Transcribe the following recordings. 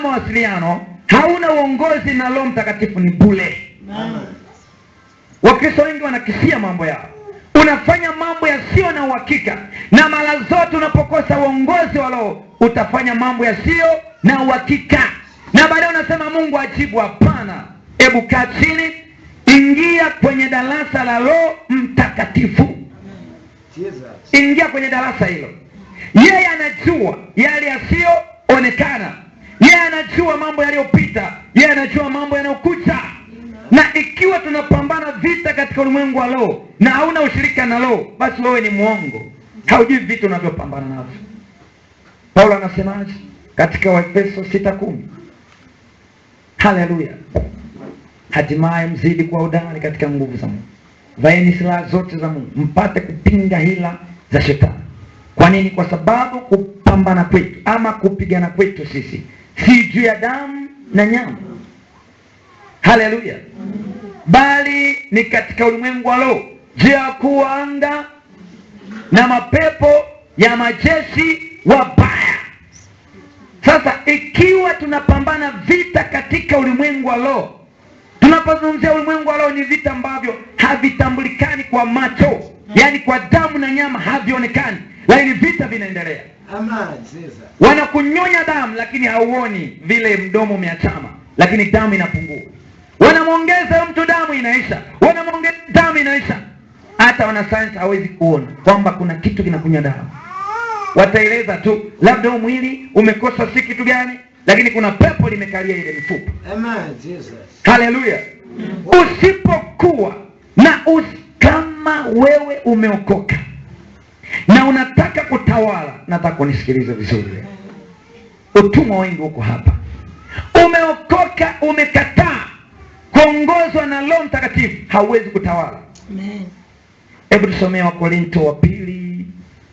mawasiliano, hauna uongozi na Roho Mtakatifu, ni bure. Wakristo wengi wanakisia mambo yao. Unafanya mambo yasiyo na uhakika, na mara zote unapokosa uongozi wa Roho utafanya mambo yasiyo na uhakika, na baadaye unasema Mungu ajibu. Hapana. Hebu kaa chini, ingia kwenye darasa la Roho Mtakatifu. Ingia kwenye darasa hilo. Yeye anajua yale yasiyoonekana, yeye anajua mambo yaliyopita, yeye anajua mambo yanayokuja. Na ikiwa tunapambana vita katika ulimwengu wa Roho na hauna ushirika na Roho, basi wewe ni muongo, haujui vitu unavyopambana navyo. Paulo anasemaje katika Waefeso 6:10? Haleluya. Hatimaye mzidi kwa hodari katika nguvu za Mungu. Vaeni silaha zote za Mungu mpate kupinga hila za shetani. Kwa nini? Kwa sababu kupambana kwetu ama kupigana kwetu sisi si juu ya damu na nyama. Haleluya. Bali ni katika ulimwengu wa Roho, juu ya kuanga na mapepo ya majeshi wabaya. Sasa ikiwa tunapambana vita katika ulimwengu wa Roho, tunapozungumzia ulimwengu wa Roho ni vita ambavyo havitambulikani kwa macho, yani kwa damu na nyama havionekani, lakini vita vinaendelea. Wanakunyonya damu lakini hauoni vile mdomo umeachama, lakini damu inapungua. Wanamwongeza mtu damu inaisha, wanamwongeza damu inaisha. Hata wanasayansi hawezi kuona kwamba kuna kitu kinakunya damu. Wataeleza tu labda mwili umekosa si kitu gani, lakini kuna pepo limekalia ile mifupa. Haleluya. Usipokuwa na kama wewe umeokoka na unataka kutawala, nataka unisikilize vizuri. Utumwa wengi huko hapa. Umeokoka, umekataa kuongozwa na Roho Mtakatifu, hauwezi kutawala. Amen. Hebu tusomee Wakorintho wa pili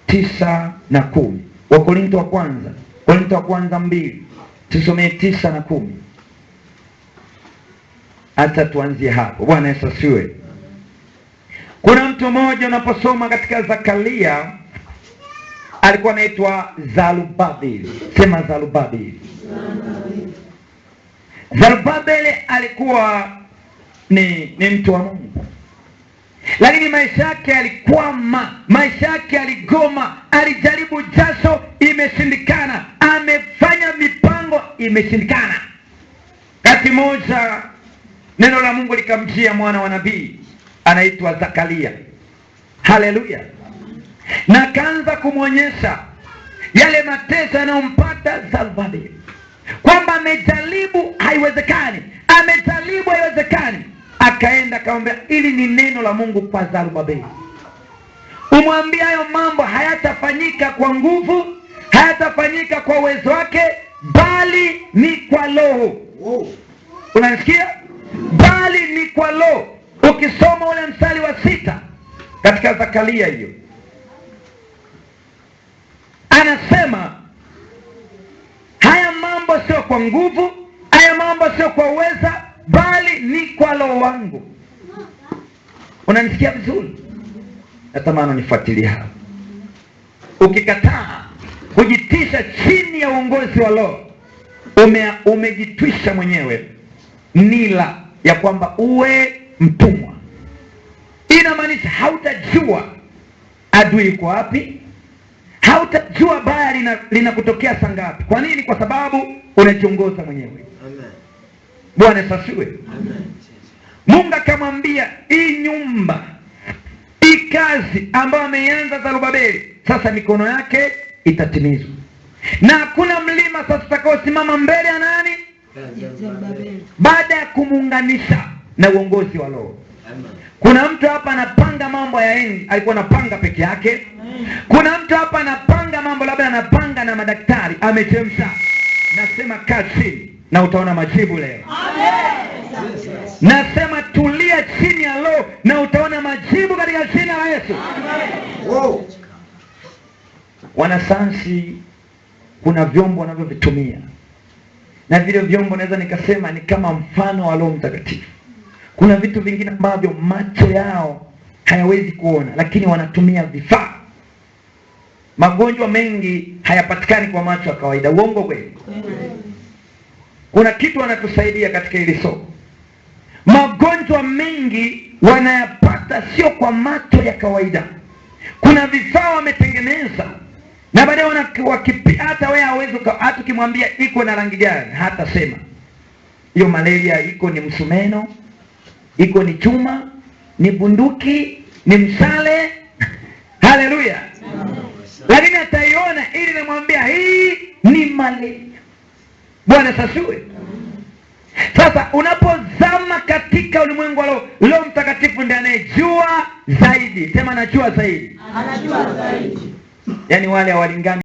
9 na 10. Wakorintho wa kwanza 2, tusomee 9 na 10. Hata tuanzie hapo. Bwana Yesu asifiwe. Kuna mtu mmoja unaposoma katika Zakaria, alikuwa anaitwa Zerubabeli. Sema Zerubabeli. Zerubabeli alikuwa ni mtu wa Mungu, lakini maisha yake yalikwama, maisha yake yaligoma. Alijaribu jasho, imeshindikana. Amefanya mipango, imeshindikana. Kati moja neno la Mungu likamjia mwana wa nabii anaitwa Zakaria. Haleluya. Na kaanza kumwonyesha yale mateso yanayompata Zerubabeli, kwamba amejaribu haiwezekani, amejaribu haiwezekani. Akaenda akamwambia, ili ni neno la Mungu kwa Zerubabeli. Umwambia hayo mambo hayatafanyika kwa nguvu, hayatafanyika kwa uwezo wake, bali ni kwa Roho. Unasikia? Bali ni kwa Roho. Ukisoma ule mstari wa 6 katika Zakaria hiyo, anasema haya mambo sio kwa nguvu, haya mambo sio kwa uweza, bali ni kwa Roho wangu. Unanisikia vizuri? Natamani unifuatilie hapa. Ukikataa kujitisha chini ya uongozi wa Roho, umejitwisha mwenyewe nila ya kwamba uwe mtumwa. Inamaanisha hautajua adui yuko wapi, hautajua baya linakutokea saa ngapi. Kwa nini? Kwa sababu unajiongoza mwenyewe. Amen. Bwana asifiwe. Amen. Mungu akamwambia, hii nyumba, hii kazi ambayo ameianza Zerubabeli, sasa mikono yake itatimizwa. Na hakuna mlima sasa utakaosimama mbele ya nani? Zerubabeli. Baada ya kumuunganisha na uongozi wa Roho. Kuna mtu hapa anapanga mambo ya enzi, alikuwa anapanga peke yake. Kuna mtu hapa anapanga mambo, labda anapanga na madaktari, amechemsha. Nasema kaa chini na utaona majibu leo. Amen. Nasema tulia chini ya Roho na utaona majibu katika jina la Yesu. Amen. Wow. Wanasayansi kuna vyombo wanavyovitumia, na vile vyombo naweza nikasema ni kama mfano wa Roho Mtakatifu. Kuna vitu vingine ambavyo macho yao hayawezi kuona, lakini wanatumia vifaa. Magonjwa mengi hayapatikani kwa macho ya kawaida. Uongo kweli? kuna kitu wanatusaidia katika hili somo. Magonjwa mengi wanayapata sio kwa macho ya kawaida. Kuna vifaa wametengeneza na baadaye hata wewe hauwezi, hata ukimwambia iko na rangi gani hata sema. Hiyo malaria iko ni msumeno, iko ni chuma, ni bunduki, ni msale. Haleluya. Lakini ataiona ili namwambia hii ni malaria. Bwana sasiwe. Sasa unapozama katika ulimwengu wa Roho Mtakatifu ndiye anayejua zaidi. Sema anajua zaidi. Anajua zaidi. Yaani wale hawalingani.